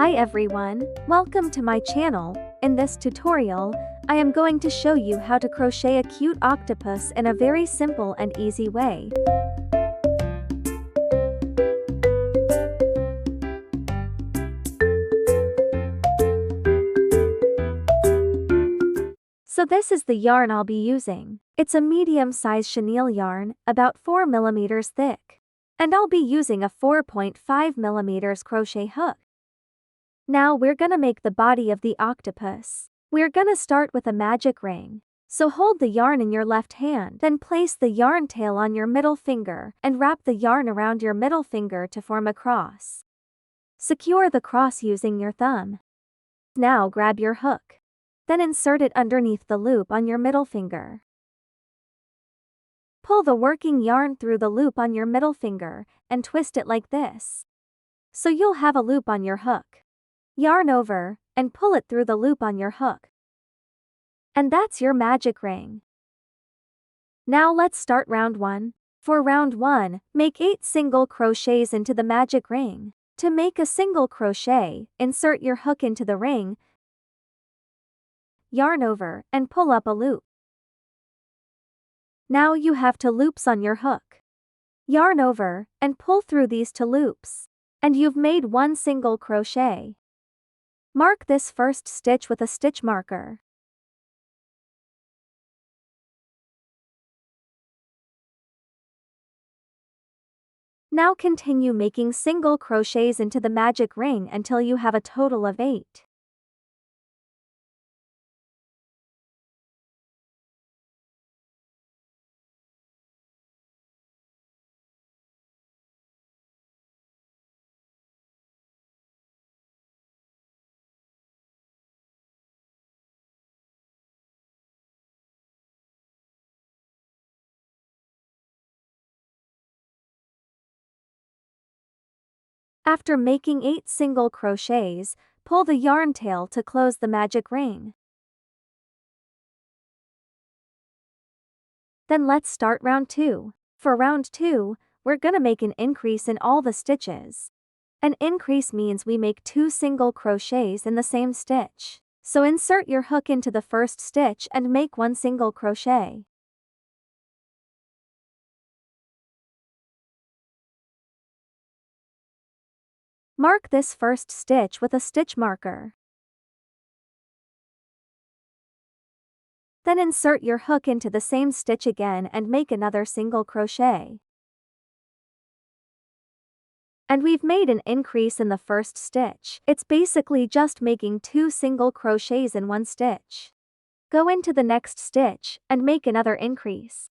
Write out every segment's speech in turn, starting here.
Hi everyone, welcome to my channel. In this tutorial, I am going to show you how to crochet a cute octopus in a very simple and easy way. So this is the yarn I'll be using. It's a medium-sized chenille yarn, about 4 mm thick. And I'll be using a 4.5 mm crochet hook. Now we're gonna make the body of the octopus. We're gonna start with a magic ring. So hold the yarn in your left hand, then place the yarn tail on your middle finger and wrap the yarn around your middle finger to form a cross. Secure the cross using your thumb. Now grab your hook. Then insert it underneath the loop on your middle finger. Pull the working yarn through the loop on your middle finger and twist it like this. So you'll have a loop on your hook. Yarn over, and pull it through the loop on your hook. And that's your magic ring. Now let's start round 1. For round 1, make 8 single crochets into the magic ring. To make a single crochet, insert your hook into the ring, yarn over, and pull up a loop. Now you have 2 loops on your hook. Yarn over, and pull through these 2 loops. And you've made 1 single crochet. Mark this first stitch with a stitch marker. Now continue making single crochets into the magic ring until you have a total of 8. After making 8 single crochets, pull the yarn tail to close the magic ring. Then let's start round 2. For round 2, we're gonna make an increase in all the stitches. An increase means we make 2 single crochets in the same stitch. So insert your hook into the first stitch and make 1 single crochet. Mark this first stitch with a stitch marker. Then insert your hook into the same stitch again and make another single crochet. And we've made an increase in the first stitch. It's basically just making 2 single crochets in 1 stitch. Go into the next stitch and make another increase.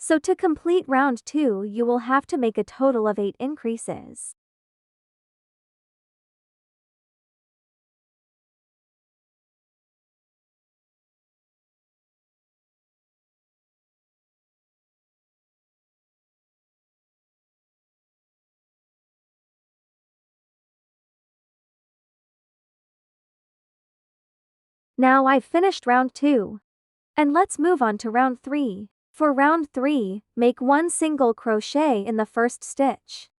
So to complete round 2, you will have to make a total of 8 increases. Now I've finished round 2. And let's move on to round 3. For round 3, make 1 single crochet in the first stitch.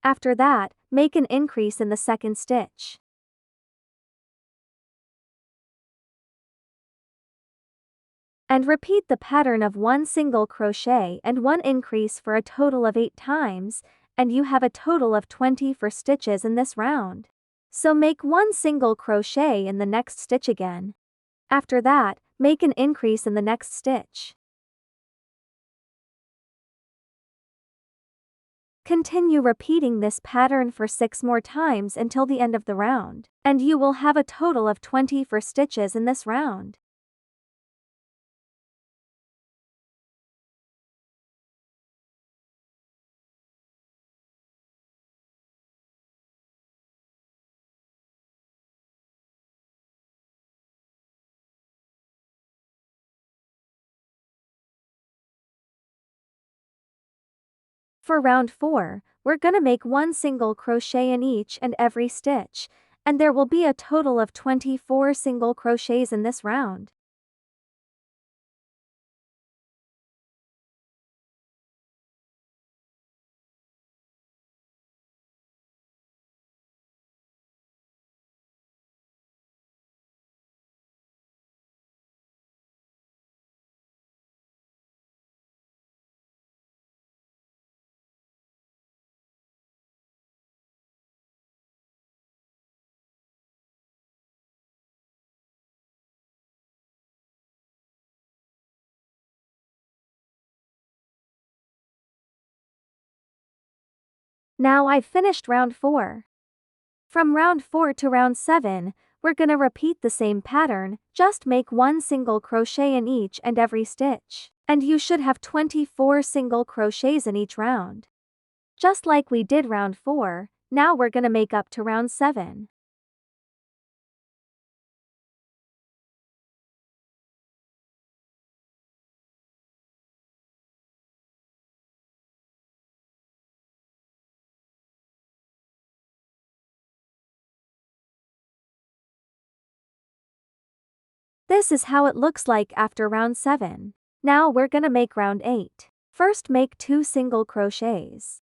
After that, make an increase in the second stitch. And repeat the pattern of 1 single crochet and 1 increase for a total of 8 times, and you have a total of 24 stitches in this round. So make 1 single crochet in the next stitch again. After that, make an increase in the next stitch. Continue repeating this pattern for 6 more times until the end of the round, and you will have a total of 24 stitches in this round. For round 4, we're gonna make 1 single crochet in each and every stitch, and there will be a total of 24 single crochets in this round. Now I've finished round 4. From round 4 to round 7, we're gonna repeat the same pattern, just make one single crochet in each and every stitch, and you should have 24 single crochets in each round. Just like we did round 4, now we're gonna make up to round 7. This is how it looks like after round 7. Now we're gonna make round 8. First make 2 single crochets.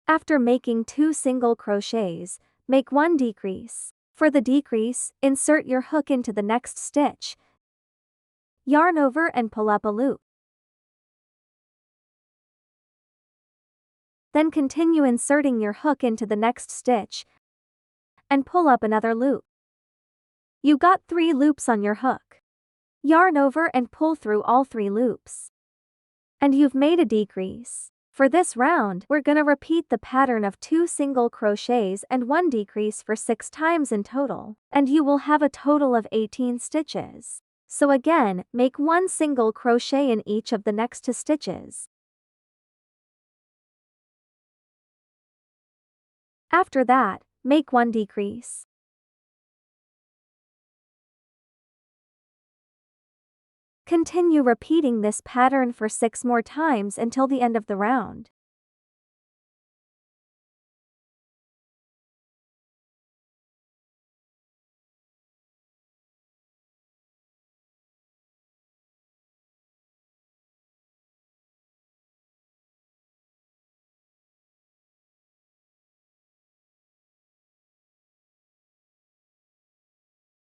After making 2 single crochets, make 1 decrease. For the decrease, insert your hook into the next stitch, yarn over and pull up a loop. Then continue inserting your hook into the next stitch and pull up another loop. You got 3 loops on your hook. Yarn over and pull through all 3 loops. And you've made a decrease. For this round, we're gonna repeat the pattern of 2 single crochets and 1 decrease for 6 times in total, and you will have a total of 18 stitches. So again, make 1 single crochet in each of the next 2 stitches. After that, make 1 decrease. Continue repeating this pattern for 6 more times until the end of the round.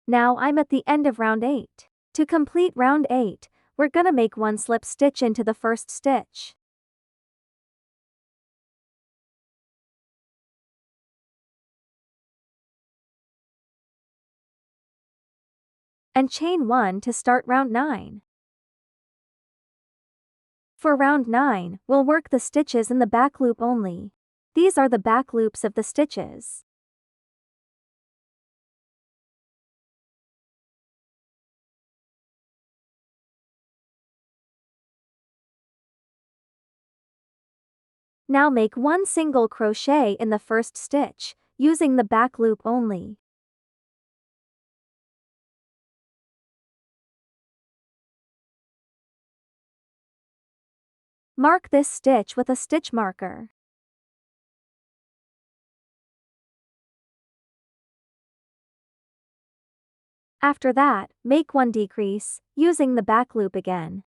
Now I'm at the end of round 8. To complete round 8, we're gonna make 1 slip stitch into the first stitch. And chain 1 to start round 9. For round 9, we'll work the stitches in the back loop only. These are the back loops of the stitches. Now make 1 single crochet in the first stitch, using the back loop only. Mark this stitch with a stitch marker. After that, make 1 decrease, using the back loop again.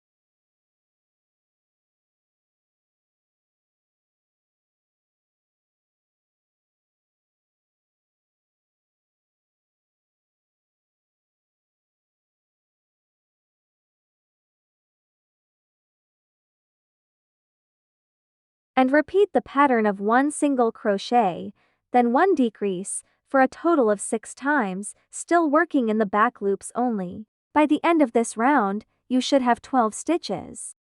And repeat the pattern of 1 single crochet, then 1 decrease, for a total of 6 times, still working in the back loops only. By the end of this round, you should have 12 stitches.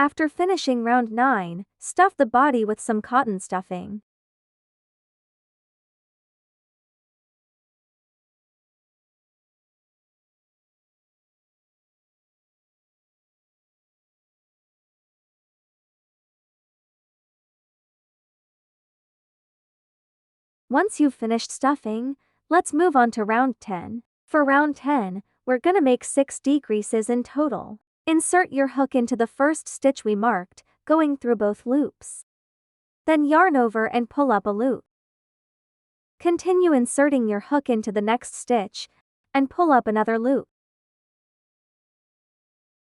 After finishing round 9, stuff the body with some cotton stuffing. Once you've finished stuffing, let's move on to round 10. For round 10, we're gonna make 6 decreases in total. Insert your hook into the first stitch we marked, going through both loops. Then yarn over and pull up a loop. Continue inserting your hook into the next stitch, and pull up another loop.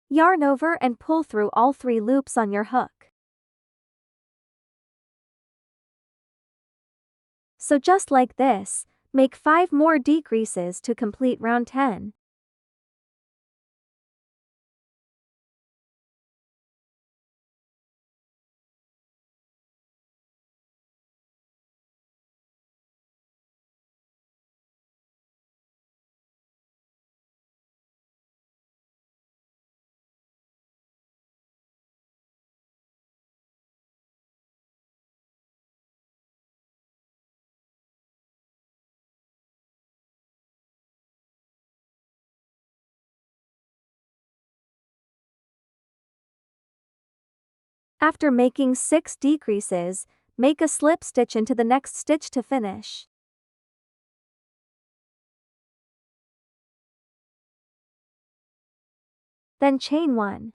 Yarn over and pull through all 3 loops on your hook. So just like this, make 5 more decreases to complete round 10. After making 6 decreases, make a slip stitch into the next stitch to finish. Then chain 1.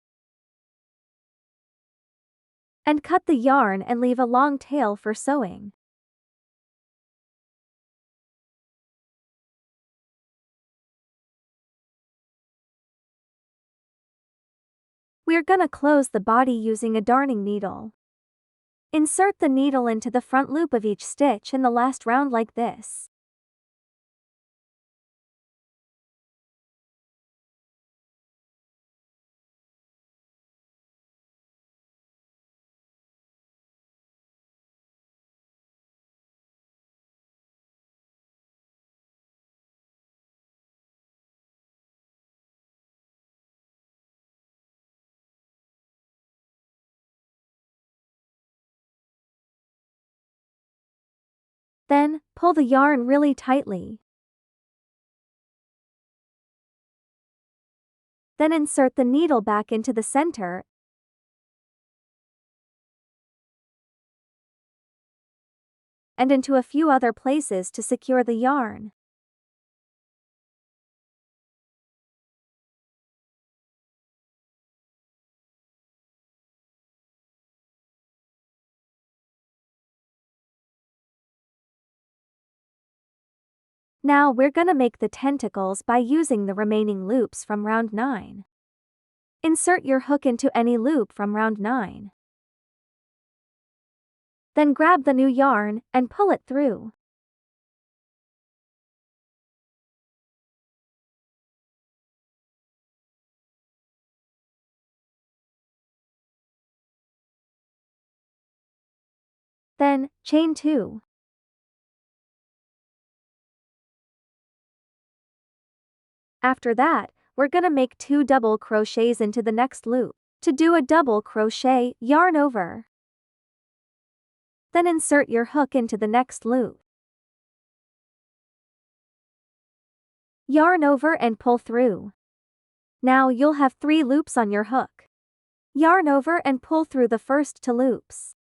And cut the yarn and leave a long tail for sewing. We're gonna close the body using a darning needle. Insert the needle into the front loop of each stitch in the last round like this. Then, pull the yarn really tightly. Then insert the needle back into the center and into a few other places to secure the yarn. Now we're gonna make the tentacles by using the remaining loops from round 9. Insert your hook into any loop from round 9. Then grab the new yarn and pull it through. Then, chain 2. After that, we're gonna make 2 double crochets into the next loop. To do a double crochet, yarn over. Then insert your hook into the next loop. Yarn over and pull through. Now you'll have 3 loops on your hook. Yarn over and pull through the first 2 loops.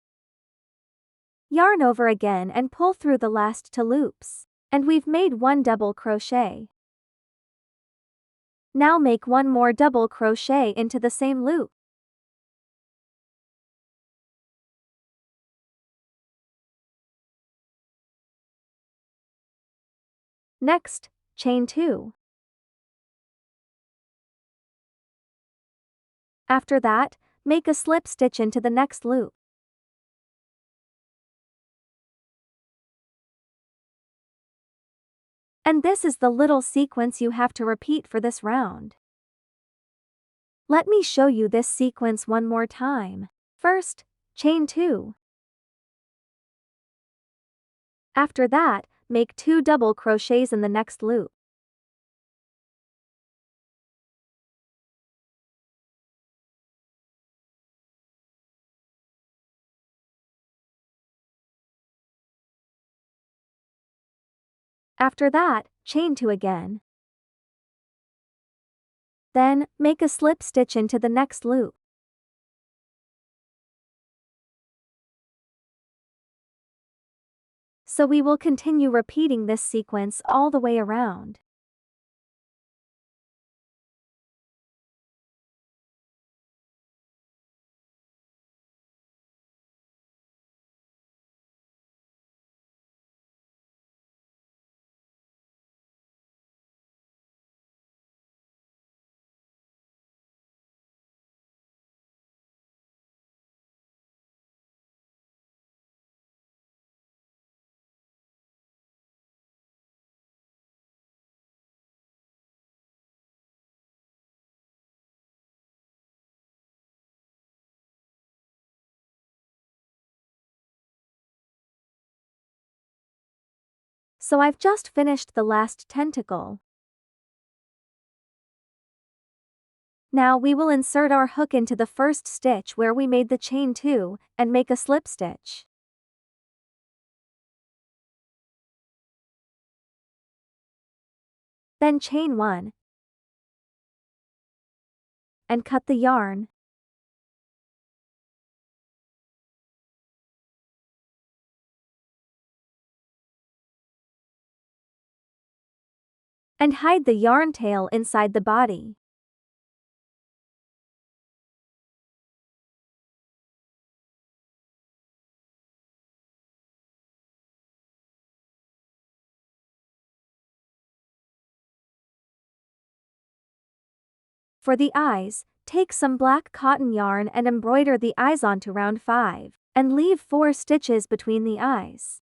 Yarn over again and pull through the last 2 loops. And we've made 1 double crochet. Now make 1 more double crochet into the same loop. Next, chain 2. After that, make a slip stitch into the next loop. And this is the little sequence you have to repeat for this round. Let me show you this sequence one more time. First, chain 2. After that, make 2 double crochets in the next loop. After that, chain 2 again. Then, make a slip stitch into the next loop. So we will continue repeating this sequence all the way around. So I've just finished the last tentacle. Now we will insert our hook into the first stitch where we made the chain 2, and make a slip stitch. Then chain 1, and cut the yarn. And hide the yarn tail inside the body. For the eyes, take some black cotton yarn and embroider the eyes onto round 5, and leave 4 stitches between the eyes.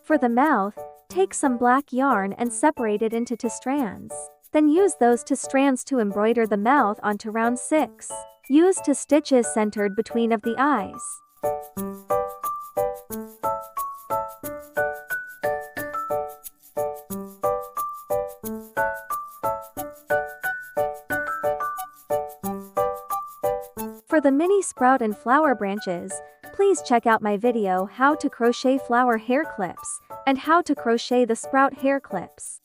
For the mouth, take some black yarn and separate it into 2 strands. Then use those 2 strands to embroider the mouth onto round 6. Use 2 stitches centered between of the eyes. For the mini sprout and flower branches, please check out my video how to crochet flower hair clips, and how to crochet the sprout hair clips.